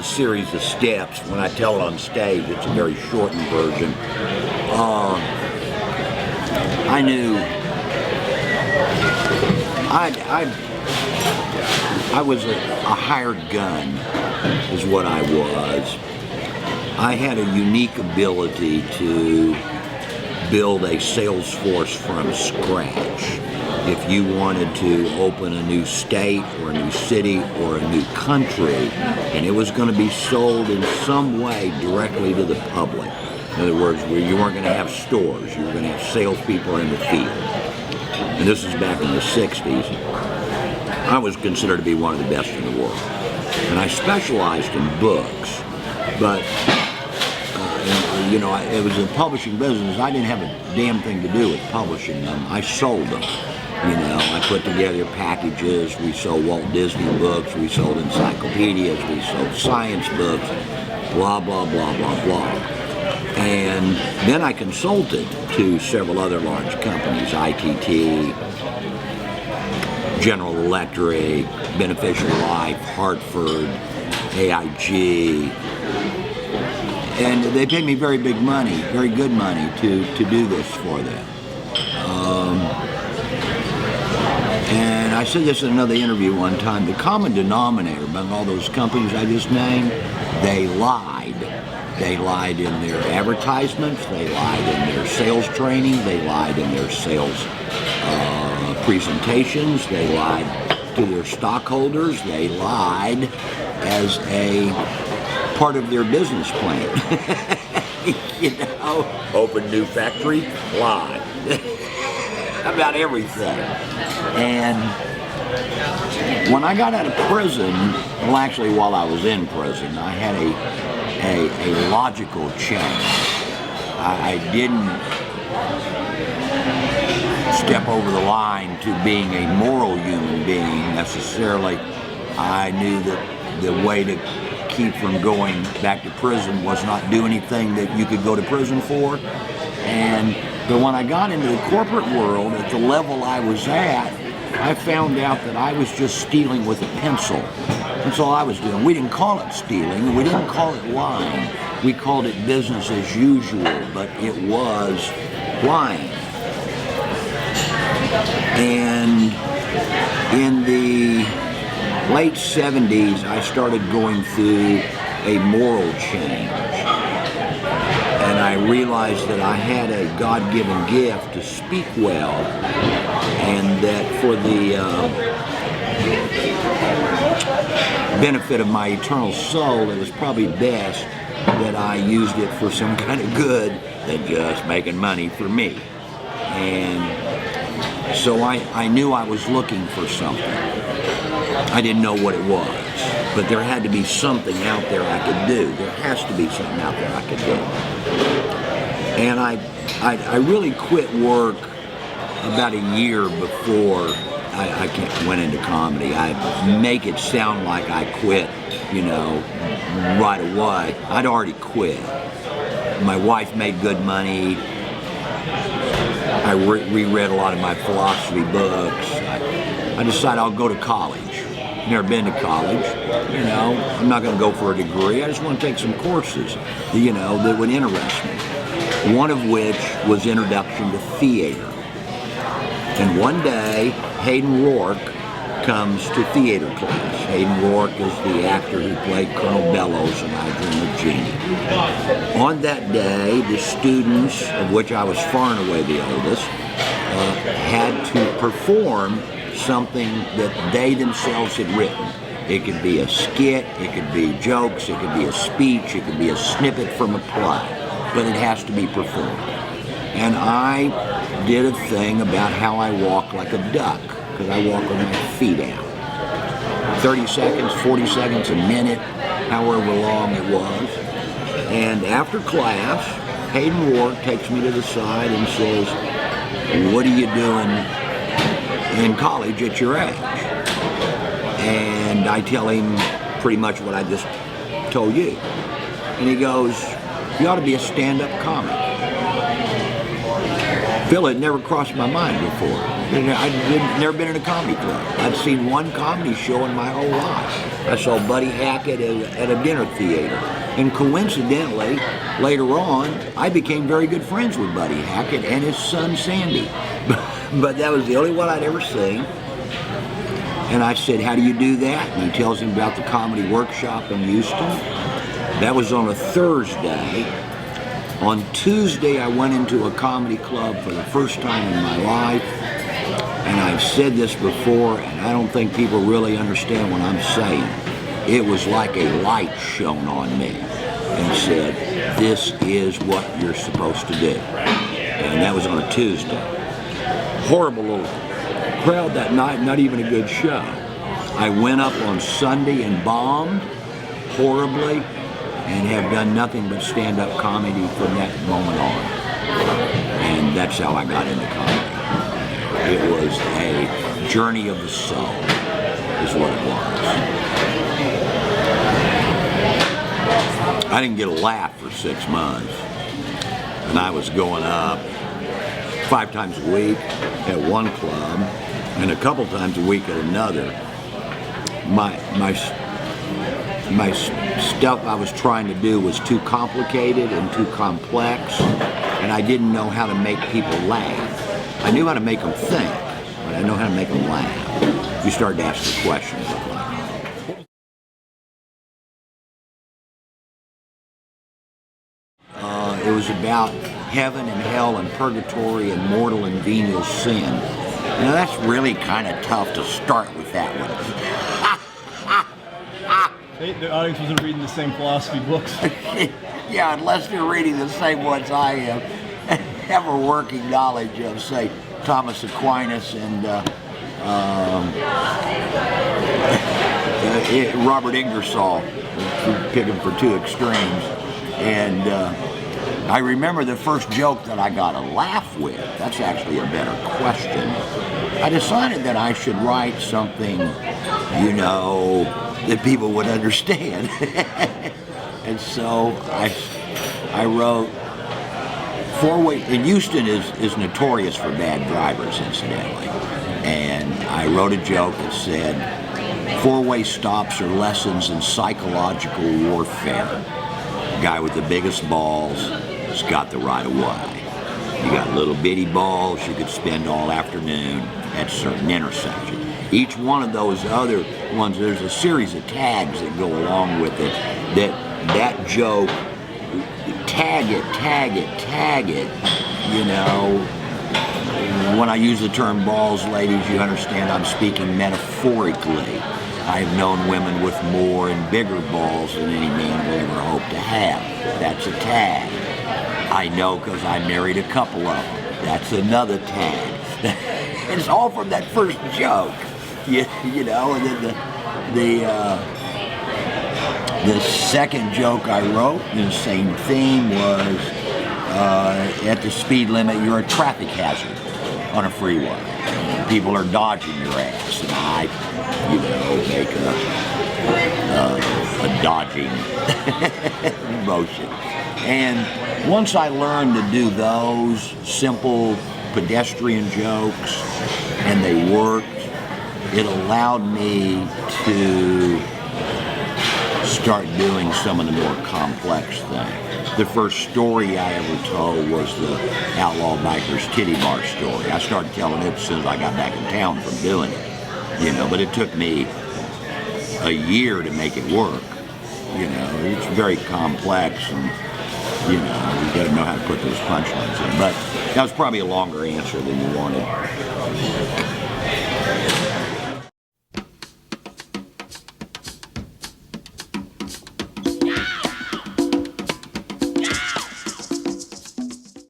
a series of steps. When I tell it on stage, it's a very shortened version. I knew I was a hired gun, is what I was. I had a unique ability to build a sales force from scratch. If you wanted to open a new state or a new city or a new country, and it was going to be sold in some way directly to the public. In other words, where you weren't going to have stores, you were going to have salespeople in the field. And this is back in the 60s. I was considered to be one of the best in the world. And I specialized in books, but it was a publishing business. I didn't have a damn thing to do with publishing them. I sold them. I put together packages. We sold Walt Disney books. We sold encyclopedias. We sold science books. Blah, blah, blah, blah, blah. And then I consulted to several other large companies, ITT, General Electric, Beneficial Life, Hartford, AIG. And they paid me very big money, very good money to do this for them. And I said this in another interview one time, the common denominator among all those companies I just named, they lied. They lied in their advertisements, they lied in their sales training, they lied in their sales presentations, they lied to their stockholders, they lied as a part of their business plan. Open new factory, lie. About everything. And when I got out of prison, well, actually while I was in prison, I had a logical change. I didn't step over the line to being a moral human being necessarily. I knew that the way to keep from going back to prison was not do anything that you could go to prison for. But when I got into the corporate world, at the level I was at, I found out that I was just stealing with a pencil. That's all I was doing. We didn't call it stealing, we didn't call it lying. We called it business as usual, but it was lying. And in the late 70s, I started going through a moral change. And I realized that I had a God-given gift to speak well, and that for the benefit of my eternal soul, it was probably best that I used it for some kind of good than just making money for me. And so I knew I was looking for something. I didn't know what it was, but there had to be something out there I could do. There has to be something out there I could do. And I really quit work about a year before I went into comedy. I make it sound like I quit, right away. I'd already quit. My wife made good money. I reread a lot of my philosophy books. I decided I'll go to college. Never been to college, I'm not going to go for a degree. I just want to take some courses, that would interest me. One of which was Introduction to Theater. And one day, Hayden Rourke comes to theater class. Hayden Rourke is the actor who played Colonel Bellows in I Dream of Jeannie. On that day, the students, of which I was far and away the oldest, had to perform something that they themselves had written. It could be a skit, it could be jokes, it could be a speech, it could be a snippet from a play, but it has to be performed. And I did a thing about how I walk like a duck, because I walk with my feet out. 30 seconds, 40 seconds, a minute, however long it was. And after class, Hayden Rourke takes me to the side and says, "What are you doing in college at your age?" And I tell him pretty much what I just told you. And he goes, "You ought to be a stand-up comic." Phil, had never crossed my mind before. And I'd never been in a comedy club. I'd seen one comedy show in my whole life. I saw Buddy Hackett at a dinner theater. And coincidentally, later on, I became very good friends with Buddy Hackett and his son Sandy. But that was the only one I'd ever seen. And I said, how do you do that? And he tells him about the comedy workshop in Houston. That was on a Thursday. On Tuesday, I went into a comedy club for the first time in my life. And I've said this before, and I don't think people really understand what I'm saying. It was like a light shone on me and said, this is what you're supposed to do. And that was on a Tuesday. Horrible little crowd that night, not even a good show. I went up on Sunday and bombed horribly and have done nothing but stand-up comedy from that moment on. And that's how I got into comedy. It was a journey of the soul, is what it was. I didn't get a laugh for 6 months, and I was going up 5 times a week at one club and a couple times a week at another. My stuff I was trying to do was too complicated and too complex, and I didn't know how to make people laugh. I knew how to make them think, but I know how to make them laugh. You start to ask the questions like that. It was about heaven and hell and purgatory and mortal and venial sin. Now that's really kind of tough to start with that one. The audience wasn't reading the same philosophy books. Yeah, unless they're reading the same ones I am. Have a working knowledge of, say, Thomas Aquinas and Robert Ingersoll, pick them for 2 extremes. And I remember the first joke that I got a laugh with. That's actually a better question. I decided that I should write something, that people would understand. And so I wrote, 4-way, and Houston is notorious for bad drivers, incidentally. And I wrote a joke that said, 4-way stops are lessons in psychological warfare. The guy with the biggest balls has got the right of way. You got little bitty balls you could spend all afternoon at certain intersections. Each one of those other ones, there's a series of tags that go along with it. That joke, tag it. When I use the term balls, ladies, you understand I'm speaking metaphorically. I've known women with more and bigger balls than any man will ever hope to have. That's a tag. I know because I married a couple of them. That's another tag. It's all from that first joke, and then the second joke I wrote in the same theme was, at the speed limit, you're a traffic hazard on a freeway. People are dodging your ass, and I, make a dodging motion. And once I learned to do those simple pedestrian jokes, and they worked, it allowed me to start doing some of the more complex things. The first story I ever told was the Outlaw Bikers Titty Bar story. I started telling it as soon as I got back in town from doing it, but it took me a year to make it work. It's very complex, and you gotta know how to put those punchlines in. But that was probably a longer answer than you wanted.